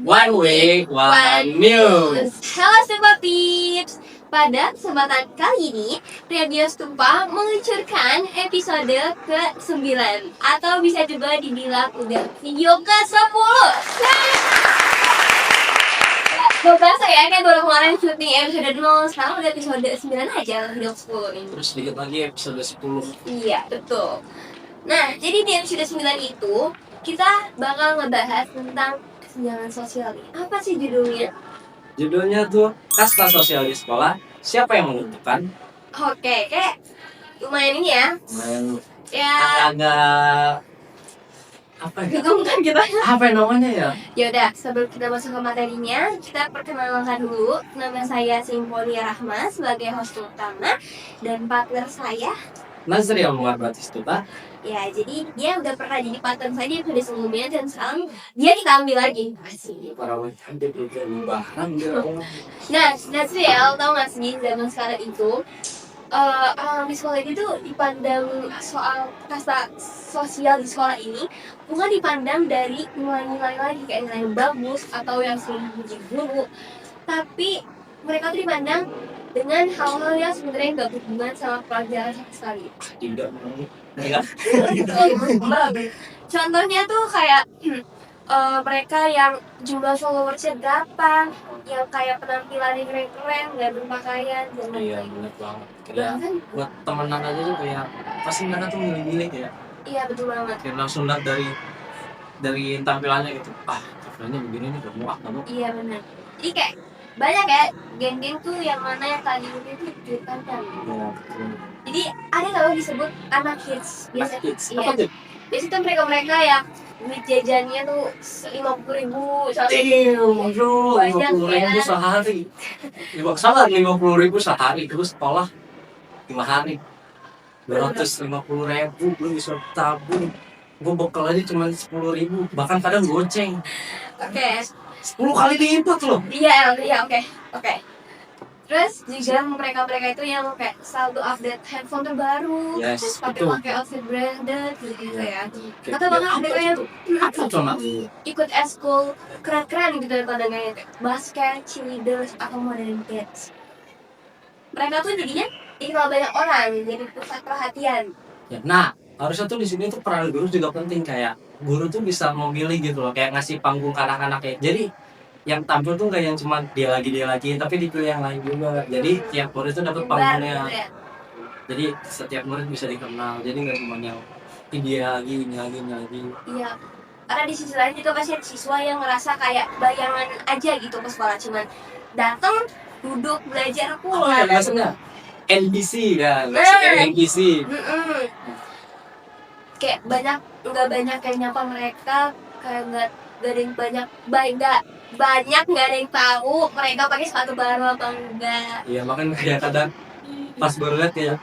One Week, One News. Halo Sobat Pips. Pada kesempatan kali ini, Radio Stupa meluncurkan episode ke-9 atau bisa juga dibilang udah video ke-10. Gak berasa ya, kayak baru kemarin syuting episode 0, sekarang udah episode 9 aja video 10 ini. Terus dikit lagi episode 10. Iya, betul. Nah, jadi di episode 9 itu kita bakal ngebahas tentang kesenjangan sosial nih. Apa sih judulnya? Judulnya tuh Kasta Sosial di Sekolah, Siapa yang Menentukan? Oke, kayak lumayan ini ya. Lumayan Ya, agak apa ya? bingung kan kita. Apa namanya ya? Yaudah, sebelum kita masuk ke materinya, kita perkenalkan dulu. Nama saya Simfonia Rahma sebagai host utama dan partner saya. Nazriel Muhammad Batistuta. Ya, jadi dia udah pernah jadi partner saya di episode sebelumnya dan sekarang dia kita ambil lagi. Asik. Para wanita dia beli barang dia. Nah, Nazriel, tau gak sih zaman sekarang itu di sekolah itu dipandang soal kasta sosial di sekolah ini bukan dipandang dari nilai-nilai lagi kayak nilai yang bagus atau yang sering dipuji guru, tapi mereka tuh dipandang dengan hal-hal yang sebenarnya nggak berhubungan sama pelajaran sama sekali. Tidak. Enggak. Contohnya tuh kayak mereka yang jumlah followersnya berapa, yang kayak penampilannya keren-keren, nggak berpakaian dan Iya, lain-lain. benar banget. Kayak Bahkan buat temenan aja tuh kayak pasti mereka tuh milih-milih ya. iya betul banget. Kayak langsung lihat dari tampilannya gitu. Ah, tampilannya begini nih, gak muak kamu. Iya benar. Jadi kayak banyak ya geng-geng tuh yang mana yang tadi itu dipandang. Iya, betul. Jadi ada kalau disebut anak hits biasa. Apa Iya. tuh? Biasanya tuh mereka yang duit jajannya tuh 50.000 banyak 50.000 ya. sehari. Salah 50.000 sehari terus sekolah 5 hari. 250.000 lu bisa tabung. Gue bekal aja cuma 10.000, bahkan kadang goceng. Oke. 10 kali lipat loh. Iya, oke. Terus juga mereka itu yang kayak selalu update handphone terbaru, Yes, terus betul. pakai outfit branded gitu ya. Oke. Atau bahkan ada kayak Apa tuh Mak? ikut eskul keren-keren gitu daripada kayak basket, cheerleaders atau modern kids. Mereka tuh jadinya dikenal banyak orang, jadi pusat perhatian. Ya, nah, harusnya tuh di sini tuh peran guru juga penting, kayak guru tuh bisa memilih gitu loh, kayak ngasih panggung ke anak-anak kayak. Jadi yang tampil tuh kayak yang cuma dia lagi tapi dipilih yang lain juga. Jadi tiap murid tuh dapat panggungnya. Gitu ya. Jadi setiap murid bisa dikenal. Jadi nggak cuma yang ini lagi. Iya. Karena di sisi lain juga pasti ada siswa yang ngerasa kayak bayangan aja gitu ke sekolah, cuman datang, duduk, belajar, Oh pulang. ya, biasanya NPC kan, NPC. Kayak nggak banyak yang nyapa mereka, kayak nggak ada yang nggak ada yang tahu mereka pakai sepatu baru atau enggak. Iya, makanya kayak kadang pas baru lihat kayak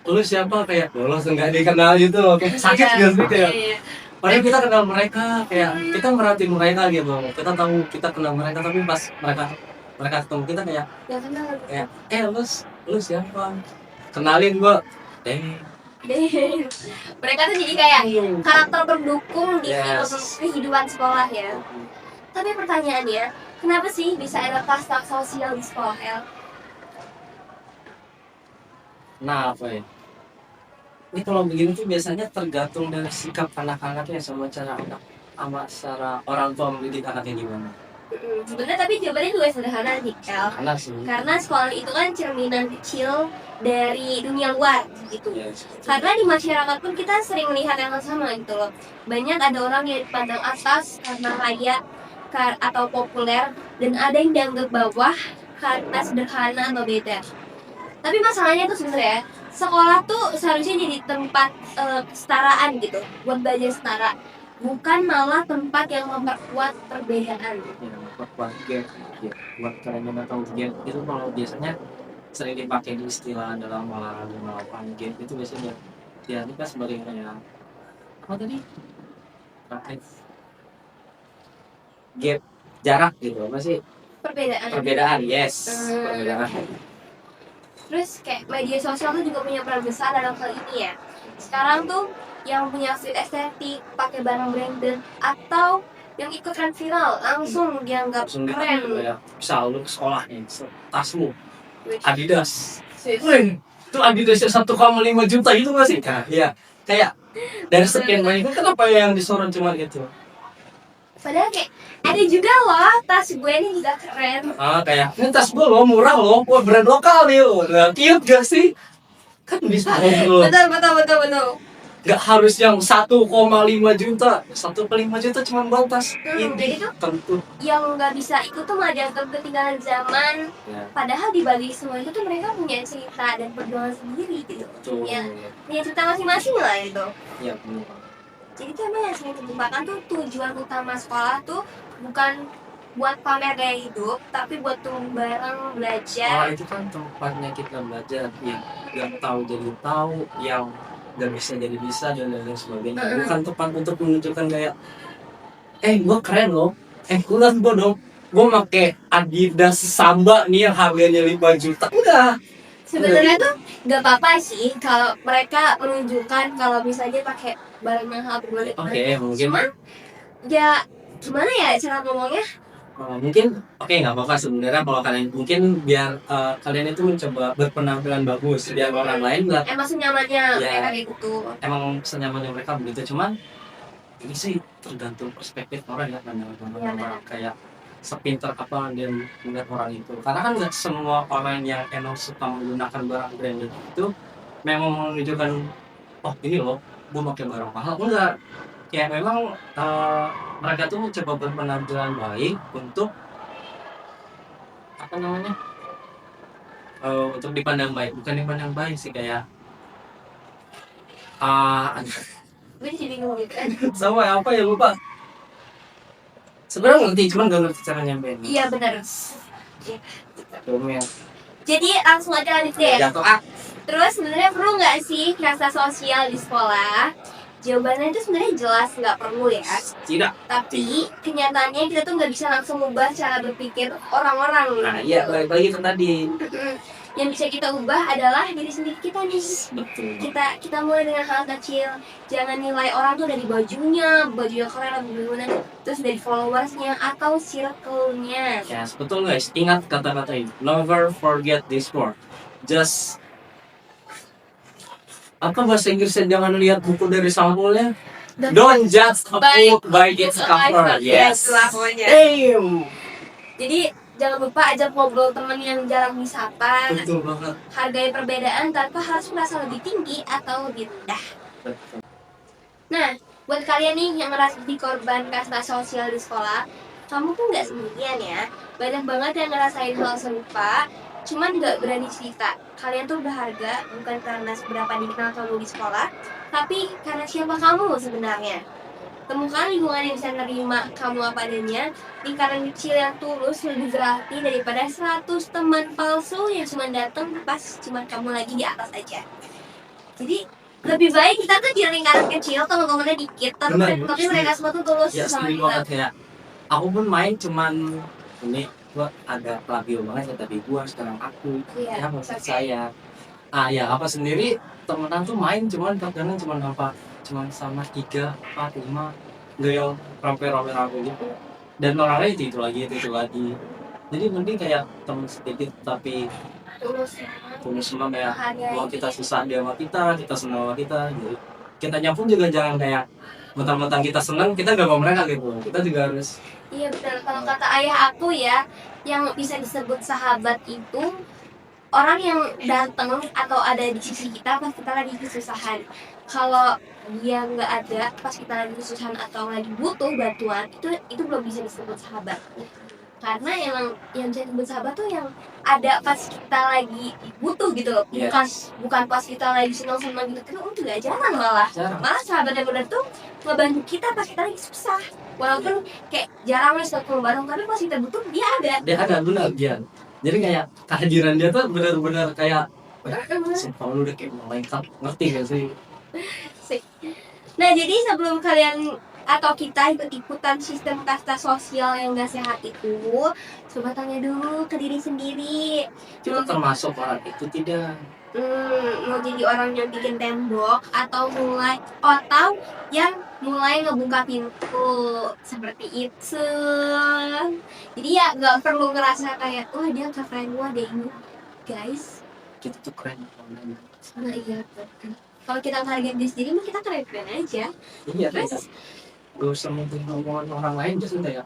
lu siapa, kayak langsung nggak dikenal gitu loh, kayak sakit gitu sih kayak. Iya. Padahal kita kenal mereka, kayak kita merhatiin mereka gitu. Kita tahu kita kenal mereka, tapi pas mereka ketemu kita kayak Ya kenal. lu siapa? Kenalin gua. Mereka tuh jadi kayak karakter pendukung di Yes. kehidupan sekolah ya. Tapi pertanyaannya, kenapa sih bisa ada kasta sosial di sekolah El? Nah, apa ya? Ini kalau begini tuh biasanya tergantung dari sikap anak-anaknya sama cara orang tua mendidik anaknya gimana. Sebenarnya tapi jawabannya juga sederhana nih El. Karena sih. Karena sekolah itu kan cerminan kecil dari dunia luar gitu. Yes. Karena di masyarakat pun kita sering melihat yang sama gitu loh. Banyak ada orang yang dipandang atas karena kaya atau populer, dan ada yang dianggap bawah karena sederhana atau beda. Tapi masalahnya tuh sebenarnya sekolah tuh seharusnya jadi tempat kesetaraan gitu, buat belajar setara, bukan malah tempat yang memperkuat perbedaan. Ya, buat gap, ya. Buat kalian yang nggak tahu gap itu kalau biasanya sering dipakai di istilah dalam olahraga melawan gap itu biasanya diartikan sebagai kayak apa tadi? Gap, jarak gitu, apa sih? Perbedaan, yes. Perbedaan. Terus kayak media sosial tuh juga punya peran besar dalam hal ini ya. Sekarang tuh yang punya fit estetik, pakai barang branded, atau yang ikut tren viral langsung dianggap langsung keren. kayak misal lu ke sekolah nih, tasmu Wih, Adidas, sis. wih, itu Adidasnya 1,5 juta itu nggak sih? Nah, iya, kayak dari sekian banyak itu kenapa yang disorot cuma itu? Padahal kayak ada juga loh tas gue ini juga keren. Kayak ini tas gue loh murah loh, wah brand lokal nih loh, nah, cute gak sih? Kan bisa loh, Betul. nggak harus yang 1,5 juta, 1,5 juta cuma buat tas ini Jadi tuh tentu. yang nggak bisa ikut tuh malah dianggap ketinggalan zaman. Ya, Padahal di balik semua itu tuh mereka punya cerita dan perjuangan sendiri gitu. betul. Punya cerita masing-masing lah itu. Ya, benar. Jadi tuh emang yang sering terlupakan tuh tujuan utama sekolah tuh bukan buat pamer gaya hidup, tapi buat tumbuh bareng, belajar. Itu kan tempatnya kita belajar, yang nggak tahu jadi tahu, yang nggak bisa jadi bisa dan lain sebagainya. Bukan tempat untuk menunjukkan kayak, gue keren loh, lihat gue dong, gue pakai Adidas Samba nih yang harganya 5 juta. Udah. Sebenarnya tuh nggak apa-apa sih kalau mereka menunjukkan kalau misalnya pakai barang mahal berbalik. Oke, mungkin. Cuma ya gimana ya cara ngomongnya? Mungkin nggak apa-apa sebenarnya kalau kalian mungkin biar kalian itu mencoba berpenampilan bagus biar orang lain nggak Emang senyamannya Ya. mereka kayak gitu. emang senyamannya mereka begitu, cuman ini sih tergantung perspektif orang ya, pandangan Ya, orang kayak sepintar apa dia melihat orang itu, karena kan nggak semua orang yang emang suka menggunakan barang branded itu memang menunjukkan oh ini loh gue pakai barang mahal, enggak, ya memang mereka tuh mencoba berpenampilan baik untuk apa namanya untuk dipandang baik, bukan dipandang baik sih, kayak Gue jadi bingung gitu. sama apa ya lupa, sebenarnya ngerti cuman gak ngerti cara nyampein. Iya benar. Ya. Jadi langsung aja lanjut deh. Jatuh Terus sebenarnya perlu nggak sih rasa sosial di sekolah? Jawabannya itu sebenarnya jelas nggak perlu ya. tidak. Tapi kenyataannya kita tuh nggak bisa langsung mengubah cara berpikir orang-orang. Nah iya balik lagi ke tadi. Yang bisa kita ubah adalah diri sendiri kita nih. Betul. Kita mulai dengan hal kecil. Jangan nilai orang tuh dari bajunya keren atau gimana, terus dari followersnya atau circle-nya. Yes, betul guys. Ingat kata-kata ini. Never forget this word. Just apa bahasa Inggrisnya, jangan lihat buku dari sampulnya. Don't judge a book by its cover. Yes. Damn. Jadi jangan lupa ajak ngobrol teman yang jarang disapa. Betul banget. Hargai perbedaan tanpa harus merasa lebih tinggi atau lebih rendah. Betul. Nah, buat kalian nih yang ngerasa jadi korban kasta sosial di sekolah, kamu tuh nggak sendirian ya. Banyak banget yang ngerasain hal serupa, cuman nggak berani cerita. Kalian tuh berharga bukan karena seberapa dikenal kamu di sekolah, tapi karena siapa kamu sebenarnya. Temukan lingkungan yang bisa nerima kamu apa adanya. Lingkaran kecil yang tulus lebih berarti daripada 100 teman palsu yang cuma datang pas cuma kamu lagi di atas aja. Jadi lebih baik kita tuh di lingkaran kecil, teman-temannya dikit, tapi mereka semua tuh tulus Ya sama setuju kita. banget ya. Aku pun main cuman ini gua agak labil banget ya, tapi gua sekarang aku Iya, maksud oke. saya ya apa sendiri temenan tuh main cuman kadang cuman sama 3, 4, 5 nggak yang rame-rame gitu, dan orangnya itu lagi jadi mending kayak temen sedikit tapi tulus semua, kayak kalau kita susah dia sama kita senang sama kita, jadi kitanya pun juga jangan kayak mentang-mentang kita senang kita nggak mau mereka gitu, kita juga harus. Iya benar, kalau kata ayah aku ya, yang bisa disebut sahabat itu orang yang datang atau ada di sisi kita pas kita lagi kesusahan. Kalau dia nggak ada pas kita lagi kesusahan atau lagi butuh bantuan, itu belum bisa disebut sahabat. Karena emang yang bisa disebut sahabat tuh yang ada pas kita lagi butuh gitu loh. Bukan pas kita lagi senang-senang gitu, kan itu nggak jarang malah sahabat yang benar tuh ngebantu kita pas kita lagi susah. Walaupun kayak jarang nih satu bareng, tapi pas kita butuh dia ada benar dia. Jadi kayak kehadiran dia tuh benar-benar kayak sumpah lu udah kayak malaikat, ngerti gak sih? Nah jadi sebelum kalian atau kita ikut-ikutan sistem kasta sosial yang gak sehat itu, coba tanya dulu ke diri sendiri. Kita termasuk orang itu tidak? Mau jadi orang yang bikin tembok atau yang mulai ngebuka pintu seperti itu. Jadi ya nggak perlu ngerasa kayak wah dia keren, wah deh ini guys. Kita tuh keren. Nah iya betul. Kalau kita ngehargain diri sendiri mah kita keren-keren aja. Iya, Terus gak usah mungkin omongan orang lain just kayak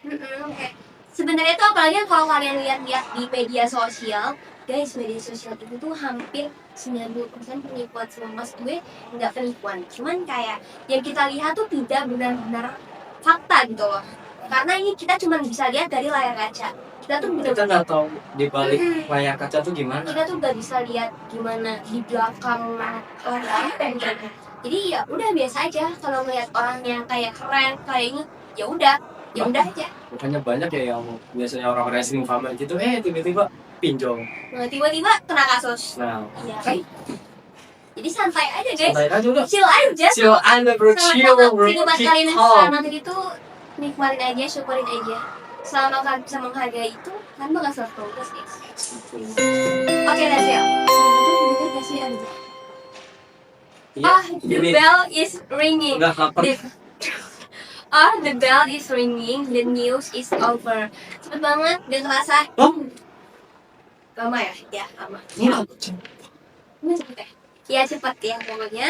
kayak sebenarnya tuh apalagi kalau kalian lihat-lihat di media sosial, guys, media sosial itu tuh hampir 90% penipuan. Semua mas gue nggak penipuan, cuman kayak yang kita lihat tuh tidak benar-benar fakta gitu loh. Karena ini kita cuma bisa lihat dari layar kaca. Kita tuh kita nggak tahu di balik layar kaca tuh gimana. kita tuh nggak bisa lihat gimana di belakang orang gitu. Jadi ya udah biasa aja kalau ngeliat orang yang kayak keren kayak ini, ya udah aja. Makanya banyak ya yang biasanya orang wrestling famous gitu, tiba-tiba pinjol. Nah, tiba-tiba kena kasus. Nah, Iya kan? Jadi santai aja guys. santai aja udah. Chill aja. Chill aja bro, chill bro. Kehidupan Keep kalian yang calm. sekarang nanti itu nikmatin aja, syukurin aja. Selama kalian bisa menghargai itu, kalian bakal selalu progress guys. Oke, that's it. Dengar gak sih Arja? Iya, The ini bell is ringing. nggak lapar. The bell is ringing. The news is over. Cepet banget, gak kerasa. Lama ya? Ya, lama. Iya. Ini cepet ya? Ya cepet ya pokoknya.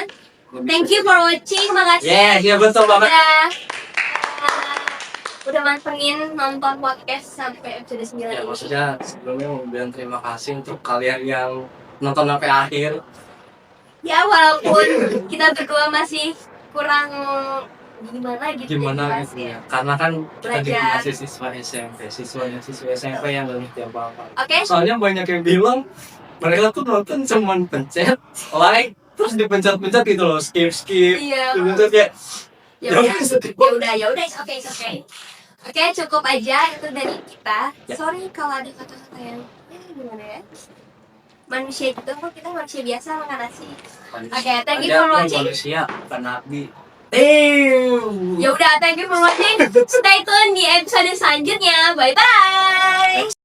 Thank you for watching. Makasih. Iya betul banget. Udah mantengin nonton podcast sampai episode 9 Ya ini. maksudnya sebelumnya mau bilang terima kasih untuk kalian yang nonton sampai akhir. Ya walaupun kita berdua masih kurang gimana gitu. Gimana jelas gitu ya? Karena kan kita juga Belajar. masih siswa SMP yang gak ngerti apa-apa. Oke. Soalnya banyak yang bilang mereka tuh nonton cuman pencet like terus dipencet-pencet gitu loh, skip Iya. dipencet kayak Ya udah, it's okay. Oke, cukup aja itu dari kita. Ya. Sorry kalau ada kata-kata yang gimana ya. Manusia itu kok kita manusia biasa makan nasi. Oke, thank you for watching. Manusia bukan nabi. Ya udah, thank you for watching. Stay tune di episode selanjutnya. Bye bye.